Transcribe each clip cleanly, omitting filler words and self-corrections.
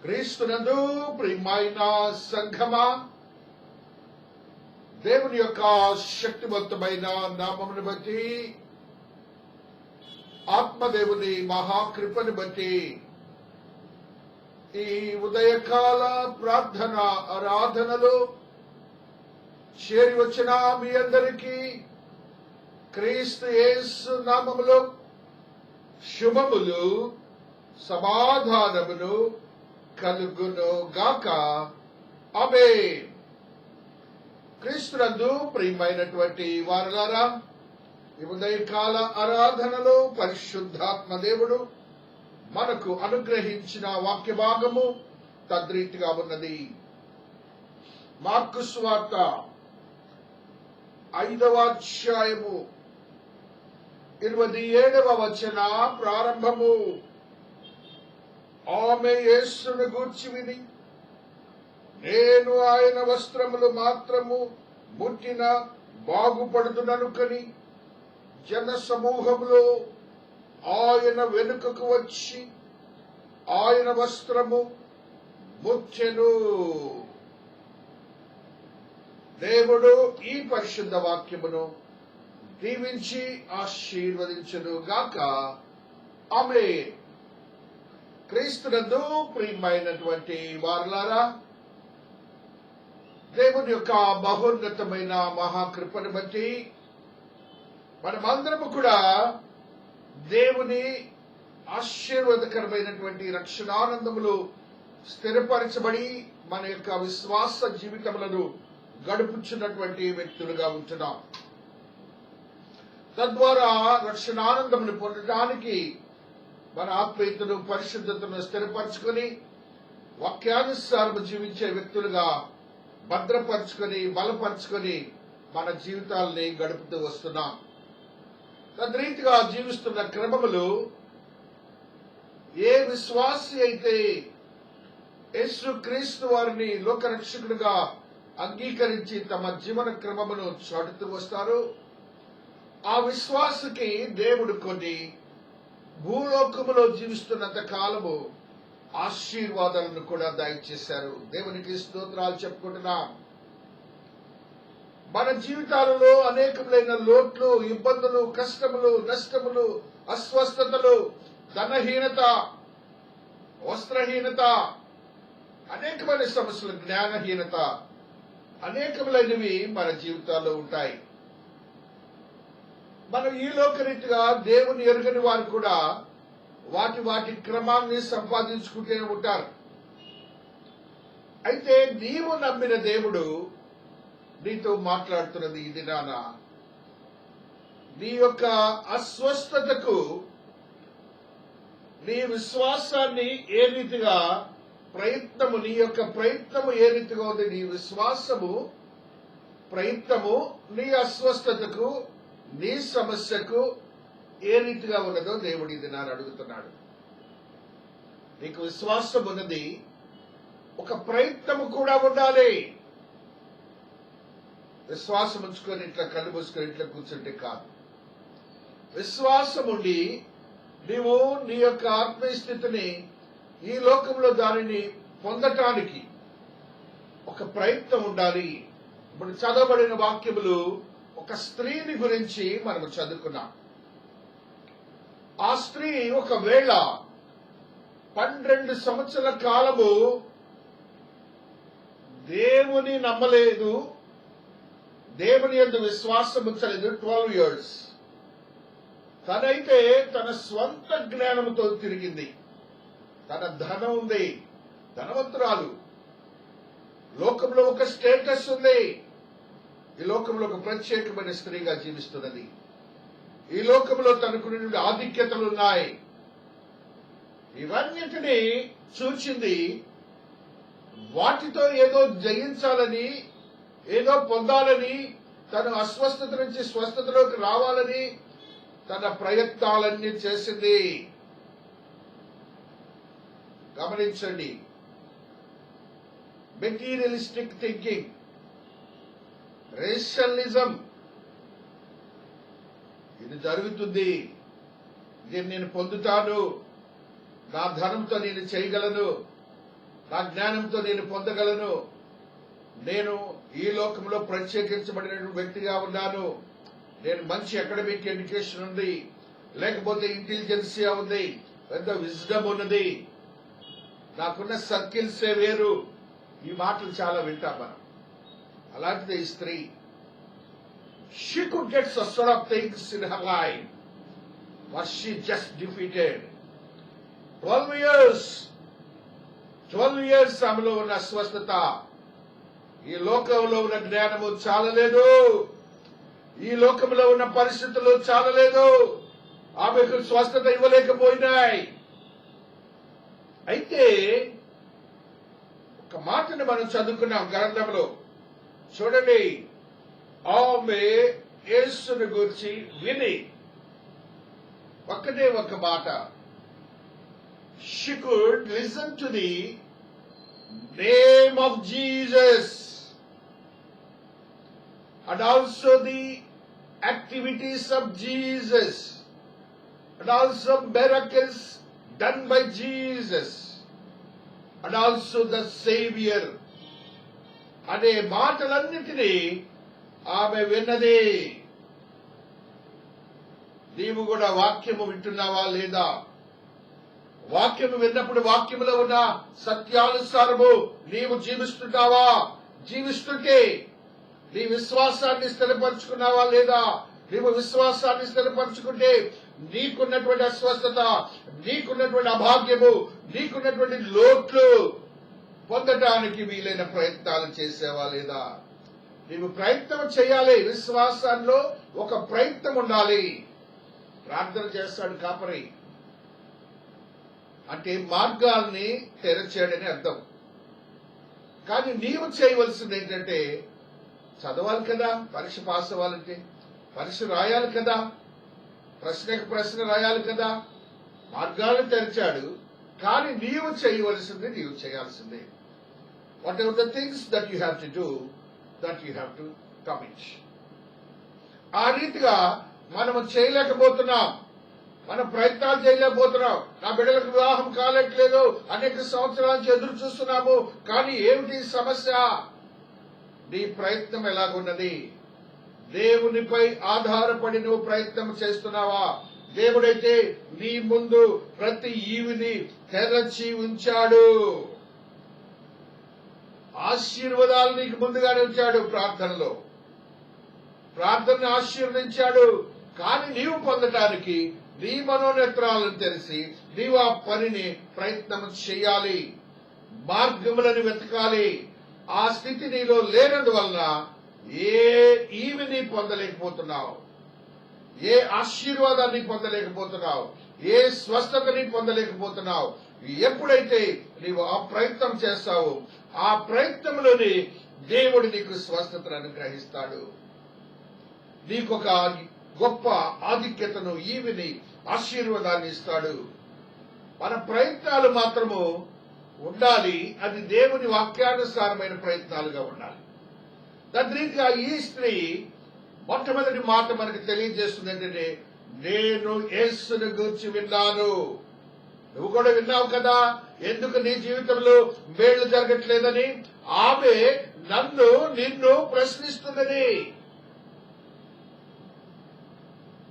క్రీస్తునందు ప్రియమైన సంఘమా, దేవుని యొక్క శక్తివంతమైన నామమును బట్టి, ఆత్మదేవుని మహాకృపను బట్టి ఈ ఉదయకాల ప్రార్థన ఆరాధనలో చేరి వచ్చిన మీ అందరికీ క్రీస్తు యేసు నామములో శుభములు సమాధానములు కలుగును గాక. ఆమేన్. క్రీస్తునందు ప్రియమైనటువంటి వారలారా, ఈ ఉదయకాల ఆరాధనలో పరిశుద్ధాత్మ దేవుడు మనకు అనుగ్రహించిన వాక్య భాగము తద్రీతిగా ఉన్నది. మార్కు సువార్త 5వ అధ్యాయము 27వ వచన ప్రారంభము. ఆమె యేసును గూర్చి విని, నేను ఆయన వస్త్రములు మాత్రము ముట్టిన బాగుపడుదుననుకని జన సమూహములో ఆయన వెనుకకు వచ్చి ఆయన వస్త్రము ముట్టెను. దేవుడు ఈ పరిశుద్ధ వాక్యమును దీవించి ఆశీర్వదించును గాక. ఆమేన్. క్రీస్తునందు ప్రియమైనటువంటి వారలారా, దేవుని యొక్క మహోన్నతమైన మహాకృపను బట్టి మనమందరము కూడా దేవుని ఆశీర్వాదకరమైనటువంటి రక్షణానందములు స్థిరపరచబడి మన యొక్క విశ్వాస జీవితములను గడుపుచున్నటువంటి వ్యక్తులుగా ఉంటున్నాం. తద్వారా రక్షణానందమును పొందడానికి మన ఆత్మీయతను పరిశుద్ధతను స్థిరపరచుకొని వాక్యానుసారం జీవించే వ్యక్తులుగా భద్రపరచుకొని బలపరచుకొని మన జీవితాలని గడుపుతూ వస్తున్నాం. తద్రీతిగా జీవిస్తున్న క్రమములు ఏ విశ్వాసి అయితే యేసు క్రీస్తు వారిని లోకరక్షకుడిగా అంగీకరించి తమ జీవన క్రమమును చాటుతూ వస్తారు, ఆ విశ్వాసకి దేవుడు కొన్ని భూలోకములో జీవిస్తున్నంత కాలము ఆశీర్వాదాలను కూడా దయచేశారు. దేవునికి స్తోత్రాలు చెప్పుకుంటున్నాం. మన జీవితాలలో అనేకములైన లోట్లు, ఇబ్బందులు, కష్టములు, నష్టములు, అస్వస్థతలు, ధనహీనత, వస్త్రహీనత, అనేకమైన సమస్యలు, జ్ఞానహీనత, అనేకములైనవి మన జీవితాల్లో ఉంటాయి. మనం ఈ లోకరీతిగా దేవుని ఎరుగని వారు కూడా వాటి క్రమాన్ని సంపాదించుకుంటూనే ఉంటారు. అయితే నీవు నమ్మిన దేవుడు నీతో మాట్లాడుతున్నది ఈ దినాన. నీ యొక్క అస్వస్థతకు నీ విశ్వాసాన్ని ఏ రీతిగా నీ యొక్క ప్రయత్నము ఏ రీతిగా ఉంది, నీ విశ్వాసము ప్రయత్నము నీ అస్వస్థతకు నీ సమస్యకు ఏ రీతిగా ఉన్నదో దేవుడు ఇది నాన్న అడుగుతున్నాడు. నీకు విశ్వాసం ఉన్నది, ఒక ప్రయత్నము కూడా ఉండాలి. విశ్వాసం ఉంచుకొని ఇట్లా కళ్ళు మూసుకొని ఇట్లా కూర్చుంటే కాదు. విశ్వాసం ఉండి నీవు నీ యొక్క ఆత్మీయ స్థితిని ఈ లోకంలో దానిని పొందటానికి ఒక ప్రయత్నం ఉండాలి. ఇప్పుడు చదవబడిన వాక్యములు ఒక స్త్రీని గురించి మనము చదువుకున్నాం. ఆ స్త్రీ ఒకవేళ 12 సంవత్సరాల కాలము దేవుని నమ్మలేదు, దేవుని యందు విశ్వాసం ఉంచలేదు. 12 years తనైతే తన స్వంత జ్ఞానంతో తిరిగింది. తన ధనం ఉంది, ధనవంతురాలు, లోకంలో ఒక స్టేటస్ ఉంది, ఈ లోకంలో ఒక ప్రత్యేకమైన స్త్రీగా జీవిస్తున్నది. ఈ లోకంలో తనకు నుండి ఆధిక్యతలు ఉన్నాయి. ఇవన్నిటినీ చూచింది. వాటితో ఏదో జయించాలని, ఏదో పొందాలని, తను అస్వస్థత నుంచి స్వస్థతలోకి రావాలని తన ప్రయత్నాలన్నీ చేసింది. గమనించండి, మెటీరియలిస్టిక్ థింకింగ్, రేషనలిజం, ఇది జరుగుతుంది, దీన్ని నేను పొందుతాను, నా ధనంతో నేను చేయగలను, నా జ్ఞానంతో నేను పొందగలను, నేను ఈ లోకంలో ప్రత్యేకించబడిన వ్యక్తిగా ఉన్నాను, నేను మంచి అకాడమిక్ ఎడ్యుకేషన్ ఉంది, లేకపోతే ఇంటెలిజెన్సియా ఉంది, పెద్ద విజ్డమ్ ఉన్నది, నాకున్న సర్కిల్సే వేరు. ఈ మాటలు చాలా వింటాం మనం. అలాంటిది ఈ స్త్రీ, she could get so sort of things in her life, but she just defeated 12 years ఆమెలో ఉన్న అస్వస్థత, ఈ లోకంలో ఉన్న జ్ఞానము చాలలేదు, ఈ లోకంలో ఉన్న పరిస్థితులు చాలలేదు, ఆమెకు స్వస్థత ఇవ్వలేకపోయినాయి. అయితే ఒక మాటను మనం చదువుకున్నాం గ్రంథంలో, చూడండి. ఆమె యేసుని గురించి విని ఒక్కటే ఒక మాట, she could listen to the name of Jesus and also the activities of Jesus and also miracles done by Jesus and also the Savior అనే మాటలన్నిటినీ ఆమె విన్నది. నీవు కూడా వాక్యము వింటున్నావా లేదా? వాక్యము విన్నప్పుడు వాక్యములో ఉన్న సత్యానుసారము నీవు జీవిస్తుంటావా? జీవిస్తుంటే నీ విశ్వాసాన్ని స్థిరపరచుకున్నావా లేదా? నీవు విశ్వాసాన్ని స్థిరపరచుకుంటే నీకున్నటువంటి అస్వస్థత, నీకున్నటువంటి అభాగ్యము, నీకున్నటువంటి లోట్లు పొందటానికి వీలైన ప్రయత్నాలు చేసేవా లేదా? నీవు ప్రయత్నం చేయాలి. విశ్వాసాల్లో ఒక ప్రయత్నం ఉండాలి. ప్రార్థన చేస్తాడు కాపరి అంటే మార్గాల్ని తెరచాడని అర్థం. కానీ నీవు చేయవలసింది ఏంటంటే, చదవాలి కదా, పరీక్ష పాస్ అవ్వాలంటే పరీక్ష రాయాలి కదా, ప్రశ్నకు ప్రశ్న రాయాలి కదా. మార్గాలను తెరిచాడు, కానీ నీవు చేయవలసింది నీవు చేయాల్సిందే. What ever the things that you have to do, that you have to commit. ఆ రీతిగా మనము చేయలేకపోతున్నాం, మనం ప్రయత్నాలు చేయలేకపోతున్నాం. నా బిడ్డలకు వివాహం కాలేట్లేదు, అనేక సంవత్సరాల నుంచి ఎదురు చూస్తున్నాము, కానీ ఏమిటి సమస్య? నీ ప్రయత్నం ఎలాగున్నది? దేవునిపై ఆధారపడి నువ్వు ప్రయత్నం చేస్తున్నావా? దేవుడైతే నీ ముందు ప్రతి ఈవిని తెరచి ఉంచాడు, ఆశీర్వాదాలు నీకు ముందుగానే ఉంచాడు. ప్రార్థనను ఆశీర్వదించాడు. కానీ నీవు పొందటానికి నీ మనోనేత్రాలను తెరిచి నీవు ఆ పనిని ప్రయత్నం చేయాలి, మార్గములను వెతకాలి. ఆ స్థితి నీలో లేనందువలన ఏ ఈవిని పొందలేకపోతున్నావు, ఏ ఆశీర్వాదాన్ని పొందలేకపోతున్నావు, ఏ స్వస్థతని పొందలేకపోతున్నావు. ఎప్పుడైతే నీవు ఆ ప్రయత్నం చేస్తావో ఆ ప్రయత్నంలోని దేవుడు నీకు స్వస్థతను అనుగ్రహిస్తాడు, నీకొక గొప్ప ఆధిక్యతను, ఈవిని, ఆశీర్వాదాన్ని ఇస్తాడు. మన ప్రయత్నాలు మాత్రము ఉండాలి, అది దేవుని వాక్యానుసారమైన ప్రయత్నాలుగా ఉండాలి. తద్రీతిగా ఈ స్త్రీ మొట్టమొదటి మాట మనకు తెలియజేస్తుంది ఏంటంటే, నేను యేసుని గురించి విన్నాను. నువ్వు కూడా విన్నావు కదా, ఎందుకు నీ జీవితంలో మేళ్లు జరగట్లేదని. ఆమె నిన్ను ప్రశ్నిస్తున్నది.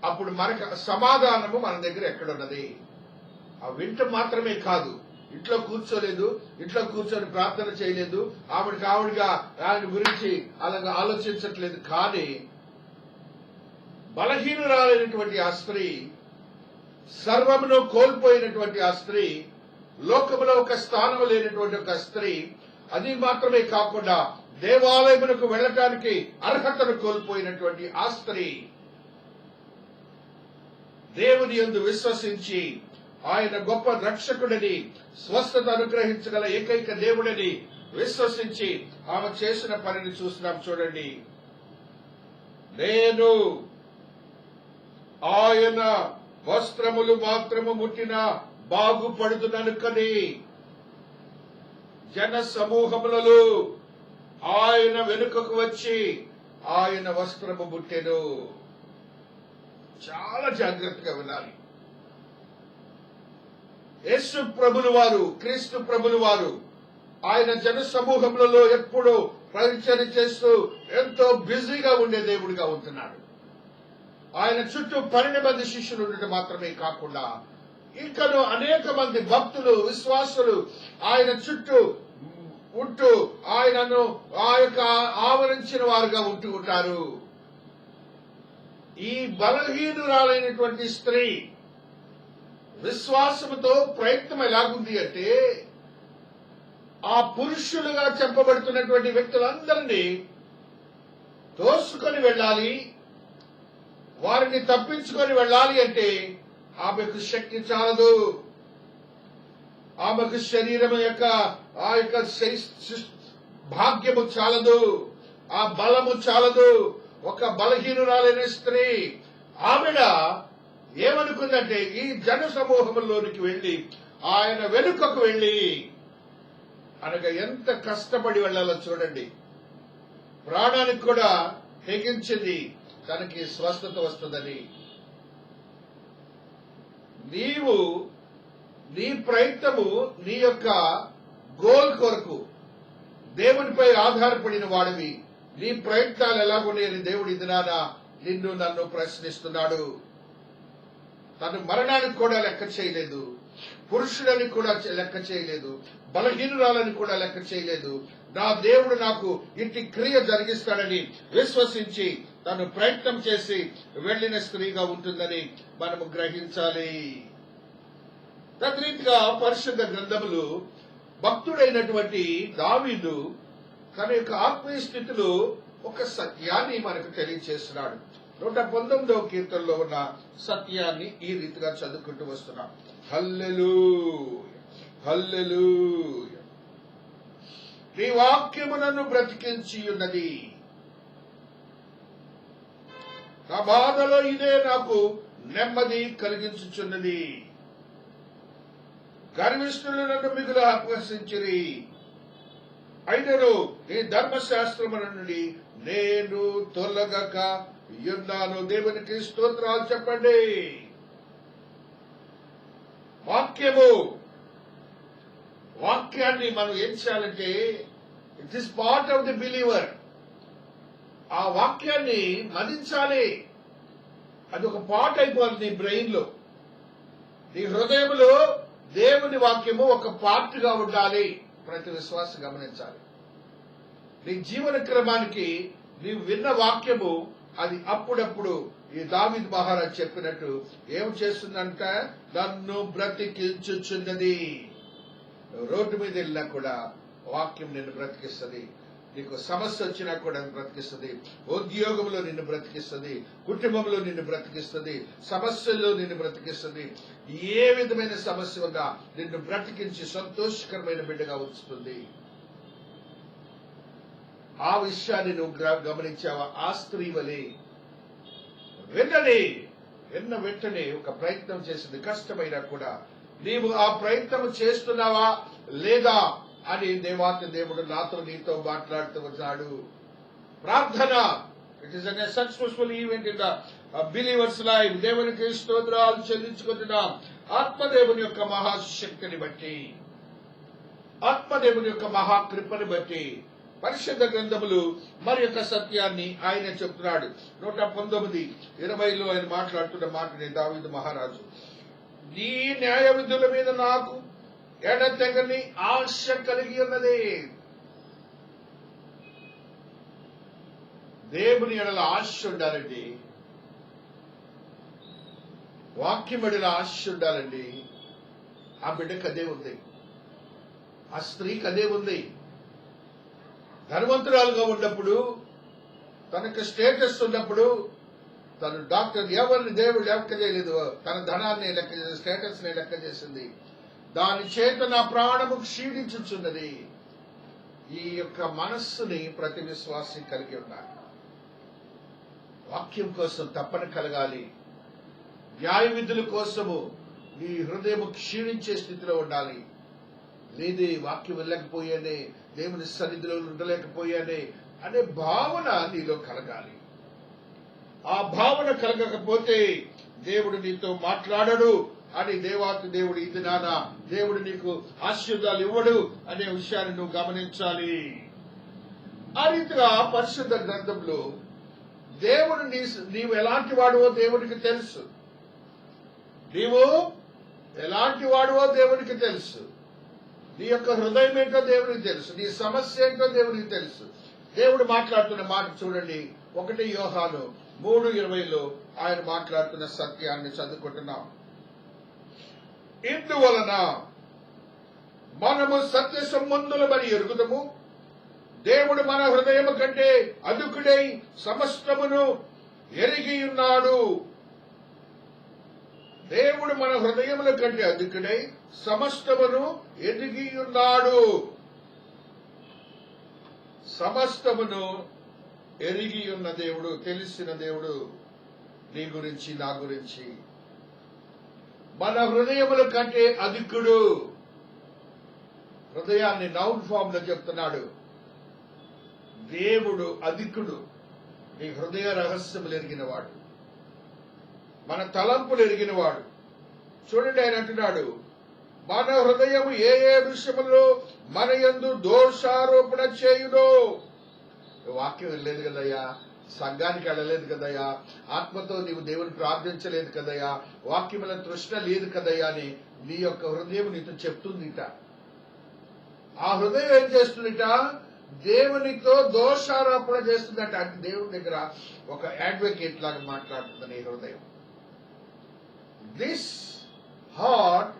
అప్పుడు మనకు సమాధానము మన దగ్గర ఎక్కడున్నది? ఆ వింట మాత్రమే కాదు, ఇంట్లో కూర్చోలేదు, ఇంట్లో కూర్చొని ప్రార్థన చేయలేదు, ఆవిడగా ఆయన గురించి అలాగా ఆలోచించట్లేదు. కానీ బలహీనురాలైనటువంటి ఆ స్త్రీ, సర్వమును కోల్పోయినటువంటి ఆ స్త్రీ, లోకములో ఒక స్థానం లేనటువంటి ఒక స్త్రీ, అది మాత్రమే కాకుండా దేవాలయమునకు వెళ్ళటానికి అర్హతను కోల్పోయినటువంటి ఆ స్త్రీ, దేవుని యందు విశ్వసించి ఆయన గొప్ప రక్షకుడిని, స్వస్థత అనుగ్రహించగల ఏకైక దేవుడిని విశ్వసించి ఆమె చేసిన పనిని చూస్తున్నాం. చూడండి, నేను ఆయన వస్త్రములు మాత్రము ముట్టిన బాగుపడుతున్ననుకని జన సమూహములలో ఆయన వెనుకకు వచ్చి ఆయన వస్త్రము ముట్టెను. చాలా జాగ్రత్తగా వినాలి. యేసు ప్రభులు వారు, క్రీస్తు ప్రభులు వారు ఆయన జన సమూహములలో ఎప్పుడూ పరిచయం చేస్తూ ఎంతో బిజీగా ఉండే దేవుడిగా ఉంటున్నాడు. ఆయన చుట్టూ 12 మంది శిష్యులు ఉండటం మాత్రమే కాకుండా ఇంకను అనేక మంది భక్తులు, విశ్వాసులు ఆయన చుట్టూ ఉంటూ ఆయనను ఆవరించిన వారుగా ఉంటూ ఉంటారు. ఈ బలహీనురాలైనటువంటి స్త్రీ విశ్వాసముతో ప్రయత్నం ఎలాగుంది అంటే, ఆ పురుషులుగా చెప్పబడుతున్నటువంటి వ్యక్తులందరినీ తోసుకొని వెళ్ళాలి, వారిని తప్పించుకొని వెళ్ళాలి అంటే ఆమెకు శక్తి చాలదు. ఆమెకు శరీరం యొక్క ఆ యొక్క భాగ్యము చాలదు, ఆ బలము చాలదు. ఒక బలహీనురాలైన స్త్రీ ఆవిడ ఏమనుకుందంటే, ఈ జన సమూహంలోనికి వెళ్లి ఆయన వెనుకకు వెళ్లి, అనగా ఎంత కష్టపడి వెళ్లాలో చూడండి, ప్రాణానికి కూడా తెగించింది తనకి స్వస్థత వస్తుందని. నీవు నీ ప్రయత్నము నీ యొక్క గోల్ కొరకు దేవునిపై ఆధారపడిన వాడివి. నీ ప్రయత్నాలు ఎలాగున్నాయని దేవుడి దినాన నిన్ను నన్ను ప్రశ్నిస్తున్నాడు. తను మరణానికి కూడా లెక్క చేయలేదు, పురుషులని కూడా లెక్క చేయలేదు, బలహీనురాలని కూడా లెక్క చేయలేదు. నా దేవుడు నాకు ఇంటి క్రియ జరిగిస్తాడని విశ్వసించి తను ప్రయత్నం చేసి వెళ్లిన స్త్రీగా ఉంటుందని మనము గ్రహించాలి. తద్రీతిగా పరిశుద్ధ గ్రంథములు భక్తుడైనటువంటి దావీదు తన యొక్క ఆత్మీయ స్థితిలో ఒక సత్యాన్ని మనకు తెలియజేస్తున్నాడు. 119వ కీర్తనలో ఉన్న సత్యాన్ని ఈ రీతిగా చదువుకుంటూ వస్తున్నాం. హల్లెలూయా, హల్లెలూయా. నీ వాక్యము నన్ను బ్రతికించి ఉన్నది, నా బాధలో ఇదే నాకు నెమ్మది కలిగించుచున్నది. గర్విష్ఠులు నన్ను మిగులు అపహసించిరి, అయినను నీ ధర్మశాస్త్రము నుండి నేను తొలగక ఉన్నాను. దేవునికి స్తోత్రాలు చెప్పండి. వాక్యాన్ని మనం ఏం చేయాలంటే, it is part of the believer. ఆ వాక్యాన్ని మదించాలి. అది ఒక పార్ట్ అయిపోవాలి నీ బ్రెయిన్ లో, నీ హృదయంలో. దేవుని వాక్యము ఒక పార్ట్ గా ఉండాలి. ప్రతి విశ్వాసం గమనించాలి. నీ జీవన క్రమానికి నీవు విన్న వాక్యము అది అప్పుడప్పుడు ఈ దావీదు మహారాజు చెప్పినట్టు ఏం చేస్తుందంట, నన్ను బ్రతికించుచున్నది. రోడ్డు మీద వెళ్ళినా కూడా వాక్యం నిన్ను బ్రతికిస్తుంది. నీకు సమస్య వచ్చినా కూడా బ్రతికిస్తుంది. ఉద్యోగంలో నిన్ను బ్రతికిస్తుంది, కుటుంబంలో నిన్ను బ్రతికిస్తుంది, సమస్యల్లో నిన్ను బ్రతికిస్తుంది. ఏ విధమైన సమస్య ఉన్నా నిన్ను బ్రతికించి సంతోషకరమైన బిడ్డగా ఉంచుతుంది. ఆ విషయాన్ని నువ్వు గమనించావా? ఆ స్త్రీ వలె విన్న వెంటనే ఒక ప్రయత్నం చేసింది. కష్టమైనా కూడా నీవు ఆ ప్రయత్నం చేస్తున్నావా లేదా అని దేవాతి దేవుడు నాతో నీతో మాట్లాడుతూ ఉన్నాడు. ప్రార్థన, it is an successful event in the believers life. దేవునికి స్తోత్రాలు చెల్లించుకుంటున్నాం. ఆత్మదేవుని యొక్క మహాశక్తిని బట్టి, ఆత్మదేవుని యొక్క మహాకృపని బట్టి పరిశుద్ధ గ్రంథములు మరి యొక్క సత్యాన్ని ఆయన చెప్తున్నాడు. 119:20లో ఆయన మాట్లాడుతున్న మాటనే దావీదు మహారాజు, నీ న్యాయ విధుల మీద నాకు ఎడతెగని ఆశ కలిగి ఉన్నది. దేవుని ఎడల ఆశ ఉండాలండి, వాక్యం ఎడల ఆశ ఉండాలండి. ఆ బిడ్డకు అదే ఉంది, ఆ స్త్రీకి అదే ఉంది. ధనవంతురాలుగా ఉన్నప్పుడు, తనకు స్టేటస్ ఉన్నప్పుడు, తను డాక్టర్ ఎవరిని దేవుడు లెక్క చేయలేదు, తన ధనాన్ని లెక్క చేసి స్టేటస్ ని లెక్క చేసింది. దాని చేత నా ప్రాణము క్షీణించుచున్నది. ఈ యొక్క మనస్సుని ప్రతి విశ్వాసి కలిగి ఉండాలి. వాక్యం కోసం తప్పన కలగాలి. న్యాయ విధుల కోసము నీ హృదయము క్షీణించే స్థితిలో ఉండాలి. లేదే వాక్యం వెళ్ళకపోయానే, దేవుని సన్నిధిలో ఉండలేకపోయానే అనే భావన నీలో కలగాలి. ఆ భావన కలగకపోతే దేవుడు నీతో మాట్లాడడు అని దేవాతి దేవుడు ఇది నానా దేవుడు నీకు ఆశీర్వాదాలు ఇవ్వడు అనే విషయాన్ని నువ్వు గమనించాలి. ఆ రీతిగా పరిశుద్ధ గ్రంథంలో దేవుడు నీవు ఎలాంటి వాడువో దేవునికి తెలుసు. నీవు ఎలాంటి వాడువో దేవునికి తెలుసు. నీ యొక్క హృదయం ఏంటో దేవునికి తెలుసు. నీ సమస్య ఏంటో దేవునికి తెలుసు. దేవుడు మాట్లాడుతున్న మాట చూడండి. 1 యోహాను 3:20 ఆయన మాట్లాడుతున్న సత్యాన్ని చదువుకుంటున్నాం. ఇందువలన మనము సత్య సంబంధులమని ఎరుగుదము, దేవుడు మన హృదయము కంటే అదుకుడై సమస్తమును ఎరిగి ఉన్నాడు. దేవుడు మన హృదయముల కంటే అదుకుడై సమస్తమును ఎరిగి ఉన్నాడు. సమస్తమును ఎరిగి ఉన్న దేవుడు, తెలిసిన దేవుడు నీ గురించి నా గురించి. మన హృదయముల కంటే అధికుడు. హృదయాన్ని నౌన్ ఫామ్ లో చెప్తున్నాడు. దేవుడు అధికుడు. నీ హృదయ రహస్యములు ఎరిగినవాడు, మన తలంపులు ఎరిగినవాడు. చూడండి, ఆయన అంటున్నాడు, మన హృదయం ఏ ఏ విషయంలో మన యందు దోషారోపణ చేయునో. వాక్యం వెళ్ళలేదు కదయ్యా, సంఘానికి వెళ్ళలేదు కదయ్యా, ఆత్మతో నీవు దేవుని ప్రార్థించలేదు కదయ్యా, వాక్యముల తృష్ణ లేదు కదయ్యా అని నీ యొక్క హృదయం నీతో చెప్తుందిట. ఆ హృదయం ఏం చేస్తుందిట? దేవునితో దోషారోపణ చేస్తుందట. అంటే దేవుని దగ్గర ఒక అడ్వకేట్ లాగా మాట్లాడుతుంది నీ హృదయం. This heart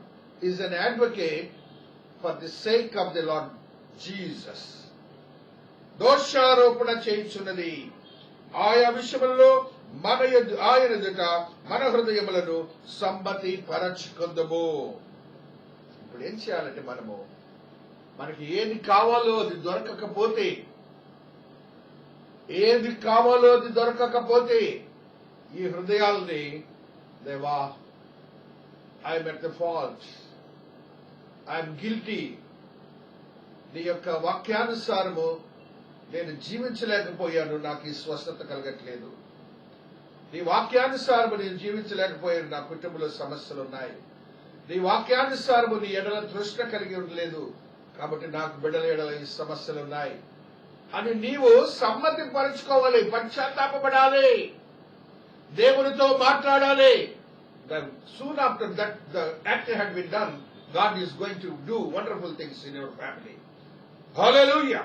is an advocate for the sake of the Lord Jesus. దోషారోపణ చేయించున్నది. ఆయా విషయములలో ఆయన ఎదుట మన హృదయములను సమ్మతి పరచుకుందము. ఇప్పుడు ఏం చేయాలంటే మనకి ఏది కావాలో అది దొరకకపోతే ఈ హృదయాల్ని, దేవా, I'm at the fault, I'm guilty, నీ యొక్క వాక్యానుసారము నేను జీవించలేకపోయాను, నాకు ఈ స్వస్థత కలగట్లేదు. నీ వాక్యానుసారము నేను జీవించలేకపోయాను, నా కుటుంబంలో సమస్యలు ఉన్నాయి. నీ వాక్యానుసారము నీ ఎడల తృష్ణ కలిగి ఉండలేదు, కాబట్టి నాకు బిడ్డల ఎడల ఈ సమస్యలు ఉన్నాయి అని నీవు సమ్మతి పరుచుకోవాలి. పశ్చాత్తాపపడాలి, దేవునితో మాట్లాడాలి. Soon after that the act had been done, God is going to do wonderful things in your family. Hallelujah.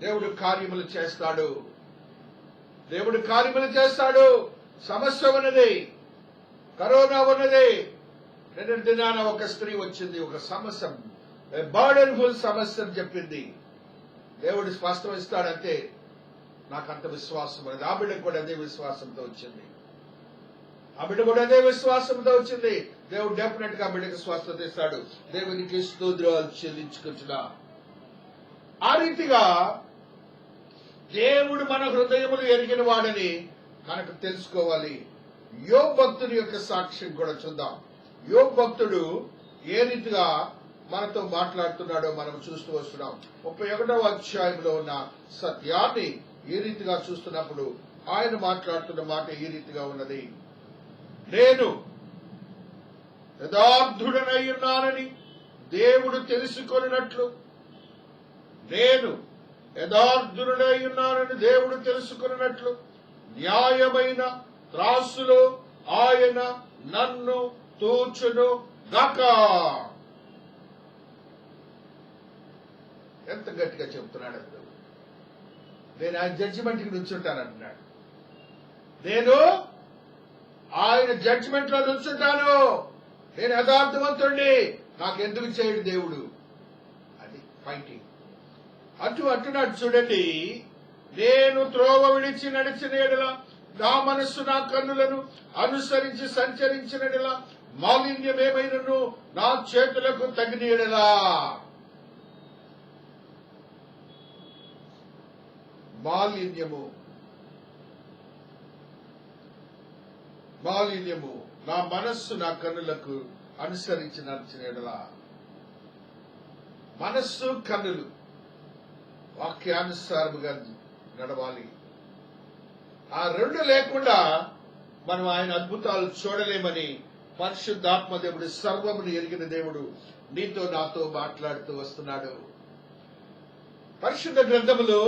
దేవుడు కార్యములు చేస్తాడు. సమస్య ఉన్నది, కరోనా ఉన్నది. నిన్న దినాన ఒక స్త్రీ వచ్చింది, ఒక సమస్య, బర్డెన్ఫుల్ సమస్య అని చెప్పింది. దేవుడు స్పష్టం ఇస్తాడంతే. నాకు అంత విశ్వాసం ఉన్నది. ఆ బిడ్డకు కూడా అదే విశ్వాసంతో వచ్చింది. దేవుడు డెఫినెట్ గా బిడ్డకు స్వస్థత ఇస్తాడు. దేవునికి స్తోత్రాలు చెల్లించుకుంటున్నా. ఆ రీతిగా దేవుడు మన హృదయములు ఎరిగిన వాడని కనుక తెలుసుకోవాలి. యోబు భక్తుని యొక్క సాక్ష్యం కూడా చూద్దాం. యోబు భక్తుడు ఏ రీతిగా మనతో మాట్లాడుతున్నాడో మనం చూస్తూ వస్తున్నాం. 31వ అధ్యాయంలో ఉన్న సత్యాన్ని ఈ రీతిగా చూస్తున్నప్పుడు ఆయన మాట్లాడుతున్న మాట ఈ రీతిగా ఉన్నది. నేను యథార్థుడనై ఉన్నానని దేవుడు తెలుసుకొనినట్లు, న్యాయమైన త్రాసులో ఆయన నన్ను తూచును గాక. ఎంత గట్టిగా చెప్తున్నాడు! నేను ఆయన జడ్జిమెంట్కి నుంచుంటానంటున్నాడు. నేను ఆయన జడ్జిమెంట్ లో నుంచుంటాను. నేను యథార్థవంతుడిని, నాకెందుకు చేయడు దేవుడు? అది ఫైటింగ్. అంటున్నాడు చూడండి, నేను త్రోవ విడిచి నడిచిన ఎడల, నా మనస్సు నా కన్నులను అనుసరించి సంచరించిన ఎడల, మాలిన్యమేమైనను నా చేతులకు తగిన ఎడలా. మాలిన్యము నా మనస్సు నా కన్నులకు అనుసరించి నడిచిన ఎడల. మనస్సు కన్నులు వాక్యానుసారముగా నడవాలి. ఆ రెండు లేకుండా మనం ఆయన అద్భుతాలు చూడలేమని పరిశుద్ధాత్మ దేవుడు, సర్వమును ఎరిగిన దేవుడు నీతో నాతో మాట్లాడుతూ వస్తున్నాడు. పరిశుద్ధ గ్రంథములో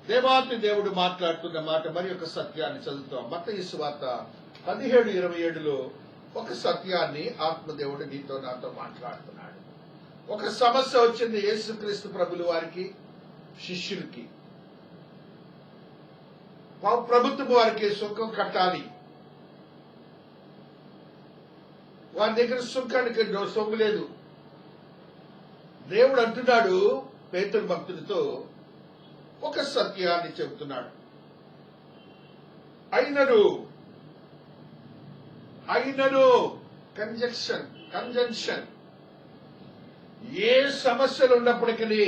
దేవాతి దేవుడు మాట్లాడుతున్న మాట మరి ఒక సత్యాన్ని చదువుతాం. మత్తయి సువార్త 17:27లో ఒక సత్యాన్ని ఆత్మదేవుడు నీతో నాతో మాట్లాడుతున్నాడు. ఒక సమస్య వచ్చింది యేసుక్రీస్తు ప్రభుల వారికి, శిష్యులకి. ప్రభుత్వం వారికి సుంకం కట్టాలి. వారి దగ్గర సుంకానికి సొమ్ము లేదు. దేవుడు అంటున్నాడు పేతురు భక్తుడితో ఒక సత్యాన్ని చెబుతున్నాడు. అయినను కంజంక్షన్ ఏ సమస్యలు ఉన్నప్పటికీ,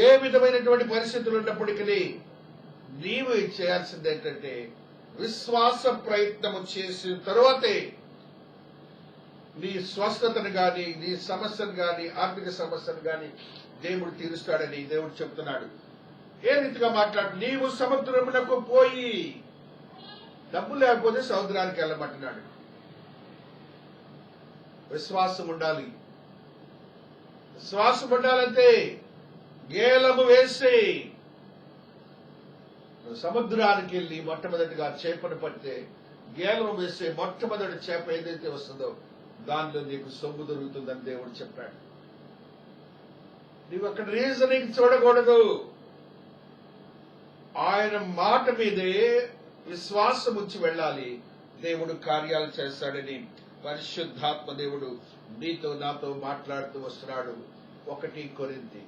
ఏ విధమైనటువంటి పరిస్థితులు ఉన్నప్పటికీ నీవు చేయాల్సింది ఏంటంటే విశ్వాస ప్రయత్నము చేసిన తరువాతే నీ స్వస్థతను గాని, నీ సమస్యను గాని, ఆర్థిక సమస్యను గాని దేవుడు తీరుస్తాడని దేవుడు చెప్తున్నాడు. ఏ రీతిగా మాట్లాడు? నీవు సముద్రమునకు పోయి, డబ్బు లేకపోతే సముద్రానికి వెళ్ళమంటున్నాడు. విశ్వాసం ఉండాలి. విశ్వాసం ఉండాలంటే గేలము వేసి సముద్రానికి వెళ్ళి మొట్టమొదటిగా చేపను పడితే, గేలము వేసే మొట్టమొదటి చేప ఏదైతే వస్తుందో దానిలో నీకు సొమ్ము దొరుకుతుందని దేవుడు చెప్పాడు. నీవు అక్కడ రీజనింగ్ చూడకూడదు. ఆయన మాట మీదే విశ్వాసం ఉంచి వెళ్ళాలి. దేవుడు కార్యాలు చేస్తాడని పరిశుద్ధాత్మ దేవుడు నీతో నాతో మాట్లాడుతూ వస్తున్నాడు. 1 కొరింథీ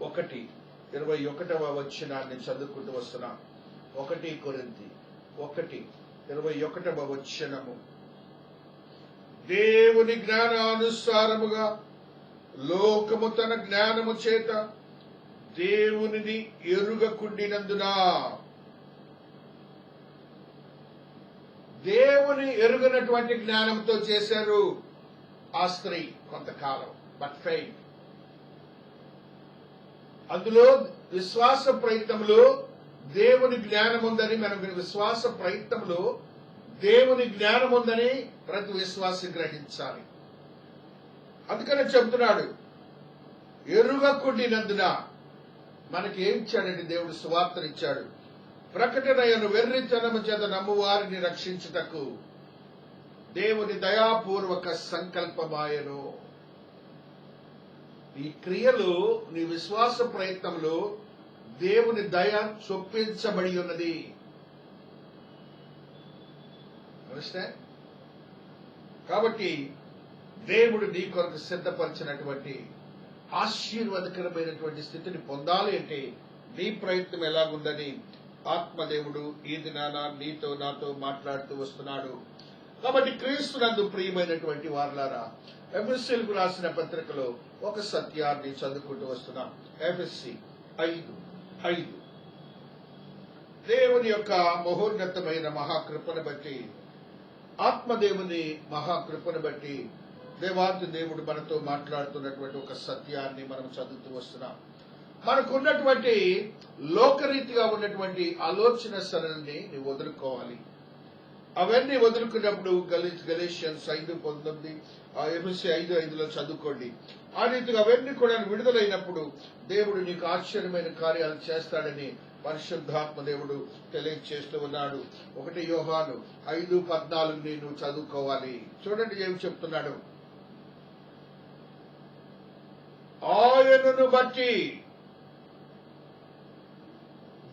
1:21 చదువుకుంటూ వస్తున్నా. 1 కొరింథీ 1:21 దేవుని జ్ఞానానుసారముగా లోకము తన జ్ఞానము చేత దేవునిని ఎరుగకుండినందున, దేవుని ఎరుగనటువంటి జ్ఞానంతో చేశారు ఆ స్త్రీ కొంతకాలం. But fail. అందులో విశ్వాస ప్రయత్నంలో దేవుని జ్ఞానం ఉందని, మనం విశ్వాస ప్రయత్నంలో దేవుని జ్ఞానం ఉందని ప్రతి విశ్వాసి గ్రహించాలి. అందుకనే చెప్తున్నాడు, ఎరుగకుండినందున మనకి ఏం ఇచ్చాడండి? దేవుడు సువార్తనిచ్చాడు. ప్రకటనయను వెర్రితనము చేత నమ్మువారిని రక్షించుటకు దేవుని దయాపూర్వక సంకల్పమాయను. ఈ క్రియలు, నీ విశ్వాస ప్రయత్నంలో దేవుని దయ చొప్పించబడి ఉన్నది. కాబట్టి దేవుడు నీ కొరకు సిద్ధపరిచినటువంటి ఆశీర్వాదకరమైనటువంటి స్థితిని పొందాలి అంటే నీ ప్రయత్నం ఎలాగుందని ఆత్మదేవుడు ఈ దినాన నీతో నాతో మాట్లాడుతూ వస్తున్నాడు. కాబట్టి క్రీస్తునందు ప్రియమైనటువంటి వారలారా, ఎఫెసీయులకు రాసిన పత్రికలో ఒక సత్యాన్ని చదువుకుంటూ వస్తున్నాం. ఎఫెసీ 5:5 దేవుని యొక్క మహోన్నతమైన మహాకృపను బట్టి, ఆత్మదేవుని మహాకృపను బట్టి దేవాది దేవుడు మనతో మాట్లాడుతున్నటువంటి ఒక సత్యాన్ని మనం చదువుతూ వస్తున్నాం. మనకున్నటువంటి లోకరీతిగా ఉన్నటువంటి ఆలోచన సరళిని నువ్వు వదులుకోవాలి. అవన్నీ వదులుకున్నప్పుడు గలేషియన్స్ 5:19, ఎఫెసీ 5:5లో చదువుకోండి. ఆ రీతిగా అవన్నీ కూడా విడుదలైనప్పుడు దేవుడు నీకు ఆశ్చర్యమైన కార్యాలు చేస్తాడని పరిశుద్ధాత్మ దేవుడు తెలియజేస్తూ ఉన్నాడు. 1 యోహాను 5:14 నువ్వు చదువుకోవాలి. చూడండి ఏమి చెప్తున్నాడు. ఆయనను బట్టి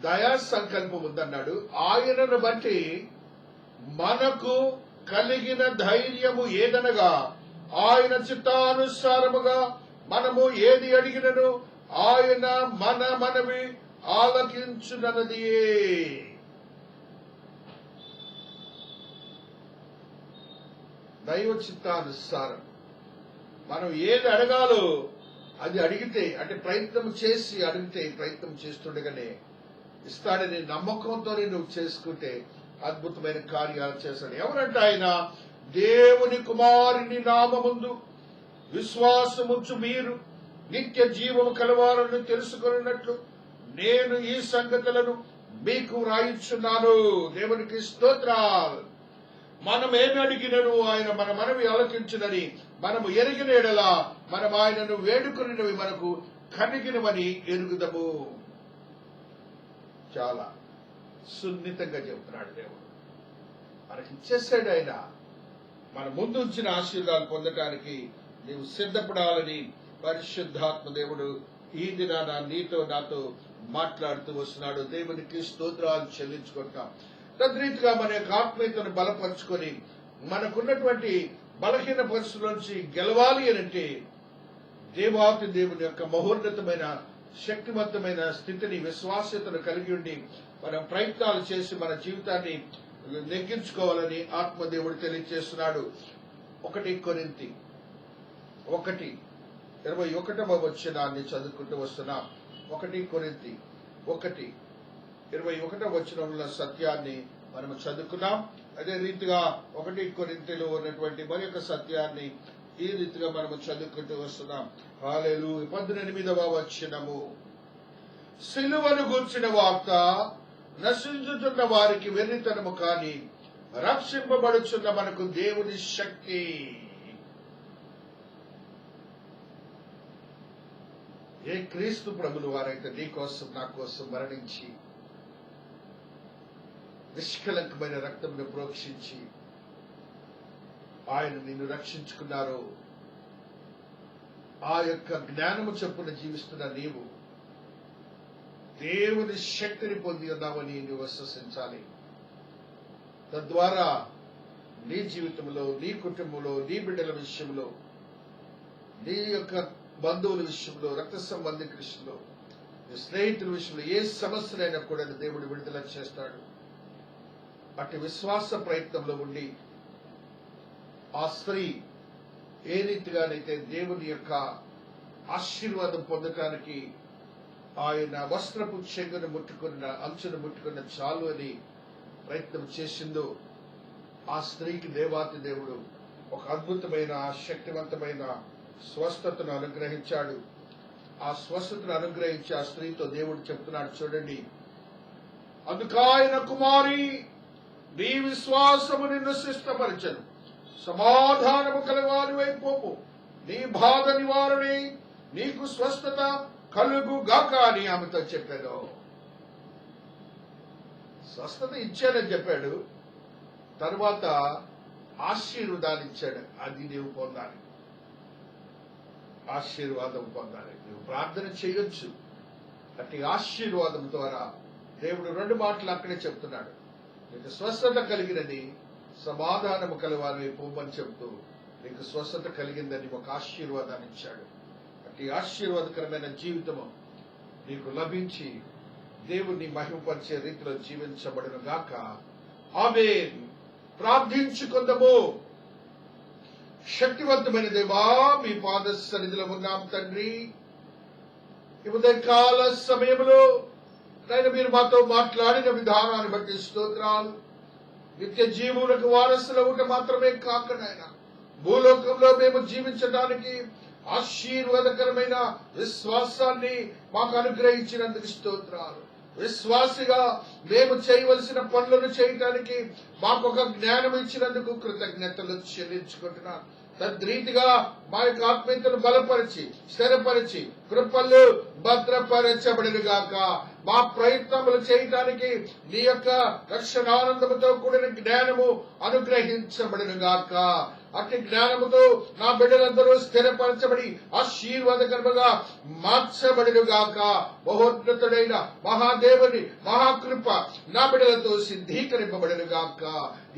దయా సంకల్పం ఉందన్నాడు. ఆయనను బట్టి మనకు కలిగిన ధైర్యము ఏదనగా, ఆయన చిత్తానుసారముగా మనము ఏది అడిగినను ఆయన మన మనవి ఆలకించునన్నదియే. దైవ చిత్తానుసారం మనం ఏది అడగాలో అది అడిగితే, అంటే ప్రయత్నం చేసి అడిగితే, ప్రయత్నం చేస్తుండగానే ఇస్తాడని నమ్మకంతో నువ్వు చేసుకుంటే అద్భుతమైన కార్యాలు చేస్తాడు. ఎవరంటే ఆయన దేవుని కుమారుని నామముందు విశ్వాసముంచు మీరు నిత్య జీవము కలవారని తెలుసుకున్నట్లు నేను ఈ సంగతులను మీకు వ్రాయిచున్నాను. దేవునికి స్తోత్రాలు. మనం ఏమి అడిగినను ఆయన మన మనవి ఆలకించునని మనము ఎరిగిన ఎడల మనం ఆయనను వేడుకున్నవి మనకు కలిగినవని ఎరుగుదము. చాలా సున్నితంగా చెబుతున్నాడు దేవుడు. మనకి ఇచ్చేసాడు ఆయన. మన ముందు ఉంచిన ఆశీర్వాదాలు పొందటానికి నీవు సిద్ధపడాలని పరిశుద్ధాత్మ దేవుడు ఈ దినాన నీతో నాతో మాట్లాడుతూ వస్తున్నాడు. దేవునికి స్తోత్రాలు చెల్లించుకుంటాం. తద్రీతిగా మన యొక్క ఆత్మీయతను బలపరుచుకొని మనకున్నటువంటి బలహీన పరిస్థితుల నుంచి గెలవాలి అనంటే దేవాతి దేవుని యొక్క మహోన్నతమైన శక్తివంతమైన స్థితిని విశ్వాసతను కలిగి ఉండి మనం ప్రయత్నాలు చేసి మన జీవితాన్ని నెగ్గించుకోవాలని ఆత్మదేవుడు తెలియజేస్తున్నాడు. 1 కొరింథీ 1:21 వచనాన్ని చదువుకుంటూ వస్తున్నాం. 1 కొరింథీ 1:21 వచనంలో సత్యాన్ని మనం చదువుకున్నాం. అదే రీతిగా 1 కొరింథీలో ఉన్నటువంటి మరి యొక్క సత్యాన్ని ఈ రీతిగా మనం చదువుకుంటూ వస్తున్నాం. హల్లెలూయా. 18వ వచనము, సిలువను గూర్చిన వార్త నశించుతున్న వారికి వెర్రితనము కాని రక్షింపబడుచున్న మనకు దేవుని శక్తి. ఏ క్రీస్తు ప్రభులు వారైతే నీ కోసం నా కోసం మరణించి నిష్కలంకమైన రక్తమును ప్రోక్షించి ఆయన నిన్ను రక్షించుకున్నారు, ఆ యొక్క జ్ఞానము చొప్పున జీవిస్తున్న నీవు దేవుని శక్తిని పొంది ఉన్నావని నీవు విశ్వసించాలి. తద్వారా నీ జీవితంలో, నీ కుటుంబంలో, నీ బిడ్డల విషయంలో, నీ యొక్క బంధువుల విషయంలో, రక్త సంబంధిక విషయంలో, నీ స్నేహితుల విషయంలో ఏ సమస్యలైనా కూడా దేవుడు విడుదల చేస్తాడు. అటు విశ్వాస ప్రయత్నంలో ఉండి ఆ స్త్రీ ఏ రీతిగానైతే దేవుని యొక్క ఆశీర్వాదం పొందటానికి ఆయన వస్త్రపు చెంగును ముట్టుకున్న, అంచును ముట్టుకున్న చాలు అని ప్రయత్నం చేసిందో, ఆ స్త్రీకి దేవాతి దేవుడు ఒక అద్భుతమైన శక్తివంతమైన స్వస్థతను అనుగ్రహించాడు. ఆ స్వస్థతను అనుగ్రహించి ఆ స్త్రీతో దేవుడు చెప్తున్నాడు, చూడండి, అందుకాయన కుమారి నీ విశ్వాసము నిన్ను శిష్టపరచను, సమాధానము కలవాని వైపోము, నీ బాధ నివారణి, నీకు స్వస్థత కలుగు గాక అని ఆమెతో చెప్పాడు. స్వస్థత ఇచ్చాడని చెప్పాడు, తరువాత ఆశీర్వాదాలు ఇచ్చాడు. అది నీవు పొందాలి, ఆశీర్వాదం పొందాలి. నువ్వు ప్రార్థన చేయొచ్చు. అట్టి ఆశీర్వాదం ద్వారా దేవుడు 2 మాటలు అక్కడే చెప్తున్నాడు. నీకు స్వస్థత కలిగినది, సమాధానము కలవాలని పొమ్మని చెప్తూ నీకు స్వస్థత కలిగిందని ఒక ఆశీర్వాదాన్ని ఇచ్చాడు. అట్టి ఆశీర్వాదకరమైన జీవితము నీకు లభించి దేవుణ్ణి మహిమపరిచే రీతిలో జీవించబడును గాక. ఆమేన్. ప్రార్థించుకుందాము. శక్తివంతమైన దేవా, మీ పాద సన్నిధిలో ఉన్నాం తండ్రి. ఈ ఉదయకాల సమయంలో నాయన మీరు మాతో మాట్లాడిన విధానాన్ని బట్టి స్తోత్రాలు. నిత్య జీవులకు వారసులవుట మాత్రమే కాక నాయన భూలోకంలో మేము జీవించడానికి ఆశీర్వాదకరమైన విశ్వాసాన్ని మాకు అనుగ్రహించినందుకు స్తోత్రాలు. విశ్వాసిగా మేము చేయవలసిన పనులను చేయటానికి మాకు ఒక జ్ఞానం ఇచ్చినందుకు కృతజ్ఞతలు చెల్లించుకుంటున్నాను. తద్రీతిగా మా యొక్క ఆత్మీయతను బలపరిచి స్థిరపరిచి కృపలు భద్రపరచబడిన గాక. మా ప్రయత్నములు చేయటానికి నీ యొక్క రక్షణానందముతో కూడిన జ్ఞానము అనుగ్రహించబడిన గాక. అట్టి జ్ఞానముతో నా బిడ్డలందరూ స్థిరపరచబడి ఆశీర్వాదకరముగా మార్చబడిన గాక. మహోన్నతుడైన మహాదేవుని మహాకృప నా బిడ్డలతో సిద్ధీకరింపబడిన గాక.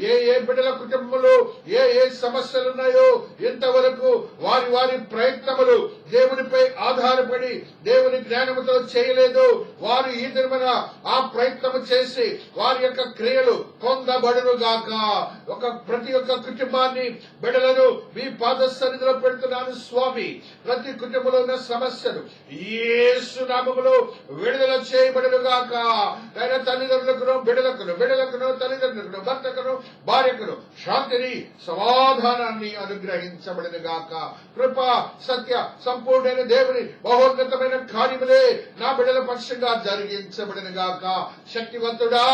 ఏ ఏ బిడ్డల కుటుంబంలో ఏ ఏ సమస్యలు ఉన్నాయో ఇంతవరకు వారి వారి ప్రయత్నములు దేవునిపై ఆధారపడి దేవుని జ్ఞానముతో చేయలేదు, వారు ఈ దినమున ఆ ప్రయత్నము చేసి వారి యొక్క క్రియలు పొందబడును గాక. ప్రతి ఒక్క కుటుంబాన్ని బిడ్డలను మీ పాద సన్నిధిలో పెడుతున్నాను స్వామి. ప్రతి కుటుంబంలో ఉన్న సమస్యలు యేసు నామములో విడుదల చేయబడును గాక. ఆయన తల్లిదండ్రులకును బిడ్డలకును తల్లిదండ్రులకును భర్తకును భార్యకును శాంతిని సమాధానాన్ని అనుగ్రహించబడును గాక. కృప సత్య సంపూర్ణమైన దేవుని మహోన్నతమైన కార్యములే నా బిడ్డల పక్షంగా జరిగించబడును గాక. శక్తివంతుడా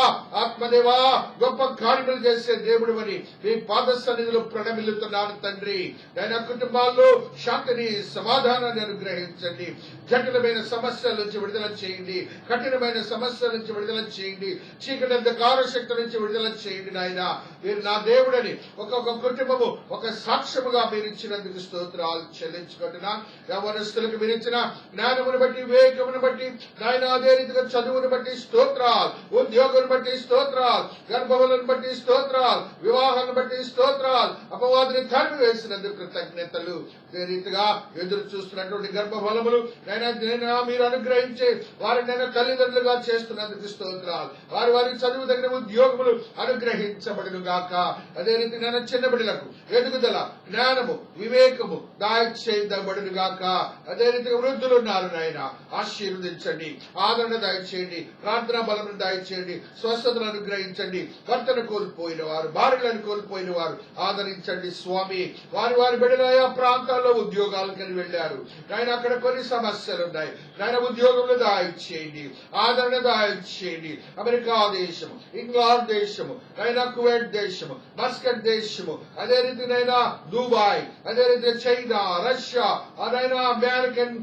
ఆత్మదేవా, గొప్ప కార్యములు చేసే దేవుడు అని మీ పాద సన్నిధిలో ప్రణమిల్లుతున్నాను తండ్రి. ఆయన కుటుంబాల్లో శాంతిని సమాధానాన్ని అనుగ్రహించండి. జటిలమైన సమస్యల నుంచి విడుదల చేయండి. కఠినమైన సమస్యల నుంచి విడుదల చేయండి. చీకటి అంధకార శక్తి నుంచి విడుదల చేయండి. నాయన మీరు నా దేవుడని ఒక్కొక్క కుటుంబము ఒక సాక్ష్యముగా మీరు ఇచ్చినందుకు స్తోత్రాలు చెల్లించుకుంటున్నా. యవనస్తులకు మీరు ఇచ్చిన జ్ఞానమును బట్టి వివేకమును బట్టి నాయన, అదే రీతిగా చదువును బట్టి స్తోత్రాలు, ఉద్యోగులను బట్టి స్తోత్రాలు, గర్భములను బట్టి స్తోత్రాలు, వివాహాలను బట్టి స్తోత్రాలు, అపవాదిని తరిమి వేసినందుకు కృతజ్ఞతలు. అదే రీతిగా ఎదురు చూస్తున్నటువంటి గర్భఫలములు నైనా మీరు అనుగ్రహించి వారిని నైనా తల్లిదండ్రులుగా చేస్తున్నందుకు స్తోత్రాలు. వారి చదువు తగిన ఉద్యోగములు అనుగ్రహించబడును గాక. అదే రీతి నైనా చిన్న బిడ్డలకు ఎదుగుదల, జ్ఞానము, వివేకము దయచేయబడును గాక. అదే రీతిగా వృద్ధులు ఉన్నారు నాయన, ఆశీర్వదించండి, ఆదరణ దయచేయండి, ప్రార్థనా బలమును దయచేయండి, స్వస్థతను అనుగ్రహించండి. భర్తను కోల్పోయిన వారు, భార్యలను కోల్పోయిన వారు ఆదరించండి స్వామి. వారి బిడ్డలు ఆయా ప్రాంతాల్లో ఉద్యోగాలకని వెళ్లారు నాయన, అక్కడ కొన్ని సమస్యలు ఉన్నాయి నాయన. ఉద్యోగంలో దయచేయండి, ఆదరణ దయచేయండి. అమెరికా దేశము, ఇంగ్లాండ్ దేశము నైనా, కువైట్ దేశము, మస్కట్ దేశము, అదే రీతి నైనా దుబాయ్, అదే రీతి చైనా, రష్యా, అదైనా అమెరికన్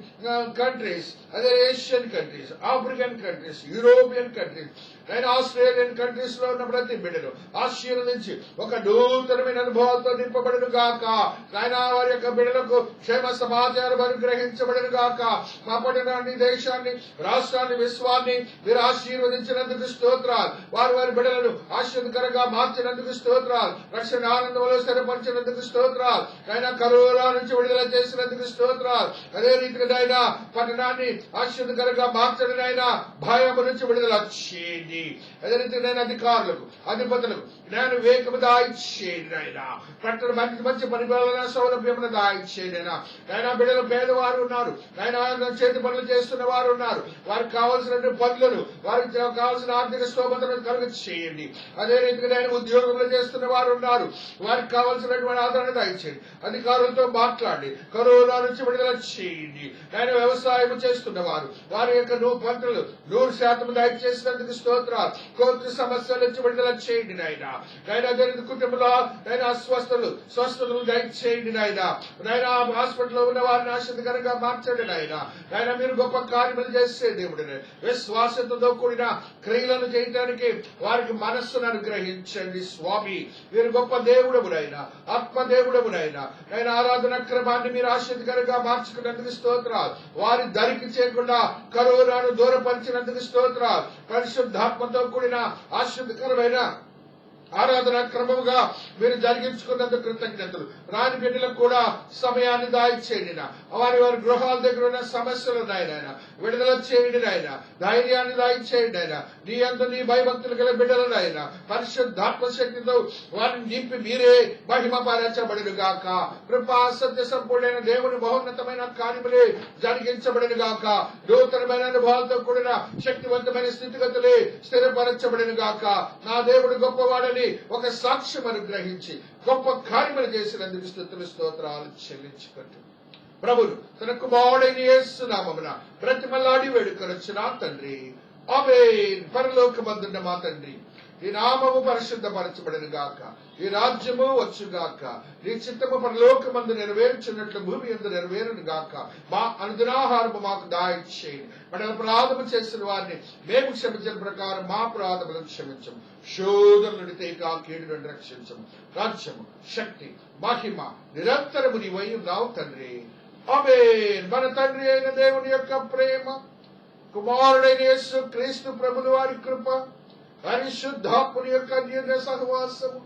కంట్రీస్, అదే Asian countries, African countries, European countries, నైనా ఆస్ట్రేలియన్ కంట్రీస్ లో ఉన్న ప్రతి బిడ్డను ఆశీర్వదించి ఒక నూతనమైన అనుభవాలతో నింపబడును గాక. నాయన వారి యొక్క బిడ్డలకు క్షేమ సమాచారం అనుగ్రహించబడును గాక. మా పట్టణాన్ని, దేశాన్ని, రాష్ట్రాన్ని, విశ్వాన్ని మీరు ఆశీర్వదించినందుకు స్తోత్రాలు. వారి బిడ్డలను ఆశీర్వదకరంగా మార్చినందుకు స్తోత్రాలు. రక్షణ ఆనందంలో స్థిరపరిచినందుకు స్తోత్రాలు. ఆయన కరోనా నుంచి విడుదల చేసినందుకు స్తోత్రాలు. అదే రీతిగా నాయన పట్టణాన్ని ఆశీర్వదకరంగా మార్చడం అయినా భయము నుంచి విడుదల చేయండి. అదే రీతిగా నేను అధికారులకు, అధిపతులకు జ్ఞాన వివేకము దాయిచేయండి. ఆయన పట్టణ మంచి పరిపాలన సౌలభ్యమును దాయిచేయండి. ఆయన బిడ్డలు పేదవారు ఉన్నారు, ఆయన చేతి పనులు చేస్తున్న వారు ఉన్నారు. వారికి కావాల్సిన పనులను, వారికి కావాల్సిన ఆర్థిక స్తోమతను కలుగ చేయండి. అదే రీతిగా ఆయన ఉద్యోగంలో చేస్తున్న వారు ఉన్నారు, వారికి కావాల్సినటువంటి ఆదరణ దయచేయండి. అధికారులతో మాట్లాడి కరోనా నుంచి విడుదల చేయండి. ఆయన వ్యవసాయం చేస్తున్న వారు, వారి యొక్క పంటలు 100% దయచేసినందుకు స్తోత్రాలు. కోర్టు సమస్యల నుంచి విడుదల చేయండి నాయన. అదే కుటుంబంలో ఆయన స్వస్థతలు దయచేయండి నాయన. హాస్పిటల్లో ఉన్న వారిని ఆశ్చర్యకరంగా మార్చండి నాయన. మీరు గొప్ప కార్యములు చేసే దేవుడిని, విశ్వాసంతో కూడిన క్రియలను చేయడానికి వారికి మనస్సును అనుగ్రహించండి స్వామి. మీరు గొప్ప దేవుడమునైనా, ఆత్మదేవుడమునైనా ఆయన ఆరాధన క్రమాన్ని మీరు ఆశ్చర్యకరంగా మార్చుకున్నందుకు స్తోత్రాలు. వారి దరికి చేయకుండా కరోనాను దూరపరిచినందుకు స్తోత్రాలు. పరిశుద్ధాత్మతో కూడిన ఆశ్చర్యకరమైన ఆరాధన క్రమముగా మీరు జరిగించుకున్నందుకు కృతజ్ఞతలు. రాని బిడ్డలకు కూడా సమయాన్ని దాయిచేయండి. వారి గృహాల దగ్గర ఉన్న సమస్యలు నాయన విడుదల చేయండి నాయన. ధైర్యాన్ని దాయిచేయండి ఆయన. నీ అందు నీ భయభక్తులు గల బిడ్డలు నాయన పరిశుద్ధాత్మ శక్తితో వారిని నింపి మీరే మహిమ పరచబడును గాక. కృపా సత్య సంపూర్ణమైన దేవుని మహోన్నతమైన కార్యములే జరిగించబడును గాక. నూతనమైన అనుభవాలతో కూడిన శక్తివంతమైన స్థితిగతులే స్థిరపరచబడును గాక. నా దేవుడు గొప్పవాడని ఒక సాక్ష్యం అనుగ్రహించి గొప్ప కార్యములు చేసినందుకు స్తుతులు స్తోత్రాలు చెల్లించుకుంటూ ప్రభులు తన కుమారుడైన యేసు నామమున బ్రతిమలాడి వేడుకొనొచ్చునా తండ్రి. ఆమేన్. పరలోకమందున్న మా తండ్రి, ఈ నామము పరిశుద్ధపరచబడును గాక. ఈ రాజ్యము వచ్చుగాక. నీ చిత్తము పరలోకమందు నెరవేర్చున్నట్లు భూమి యందు నెరవేరును గాక. మా అనుదినాహారము మాకు దయచేయండి. మన అపరాధము చేసిన వారిని మేము క్షమించిన ప్రకారం మా అపరాధములను క్షమించము. శోధన నుండి తేకా కీడు నుండి రక్షించము. రాజ్యము, శక్తి, మహిమ నిరంతరము నీవై ఉన్నావు తండ్రి. ఆమేన్. మన తండ్రి అయిన దేవుని యొక్క ప్రేమ, కుమారుడైన యేసు క్రీస్తు ప్రభుల వారి కృప, పరిశుద్ధాత్ముని యొక్క అన్యోన్య సహవాసము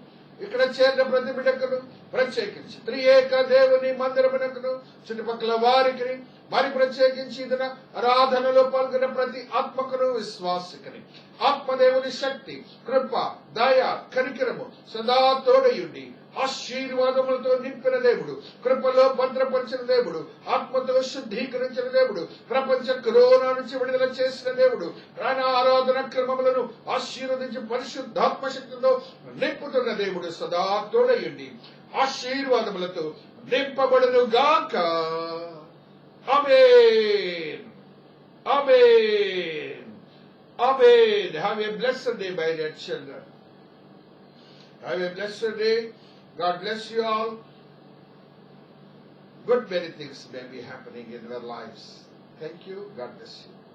ఇక్కడ చేరిన ప్రతి బిడ్డకును ప్రత్యేకించి త్రియేక దేవుని మందిరమునకును చుట్టుపక్కల వారికి మరి ప్రత్యేకించి ఇదిన ఆరాధనలో పాల్గొన్న ప్రతి ఆత్మకును విశ్వాసికని ఆత్మదేవుని శక్తి కృప దయ కనికరము సదా తోడయుండి ఆశీర్వాదములతో నింపిన దేవుడు, కృపలో భద్రపరిచిన దేవుడు, ఆత్మతో శుద్ధీకరించిన దేవుడు, ప్రపంచ కరోనా నుంచి విడుదల చేసిన దేవుడు, ప్రాణ ఆరాధన క్రమములను ఆశీర్వదించి పరిశుద్ధాత్మ శక్తితో నింపుతున్న దేవుడు సదా తోడయుండి ఆశీర్వాదములతో నింపబడును గాక. ఆమేన్ ఆమేన్ ఆమేన్. Have a blessed day, my dear children. Have a blessed day. God bless you all. Good many things may be happening in your lives. Thank you. God bless you.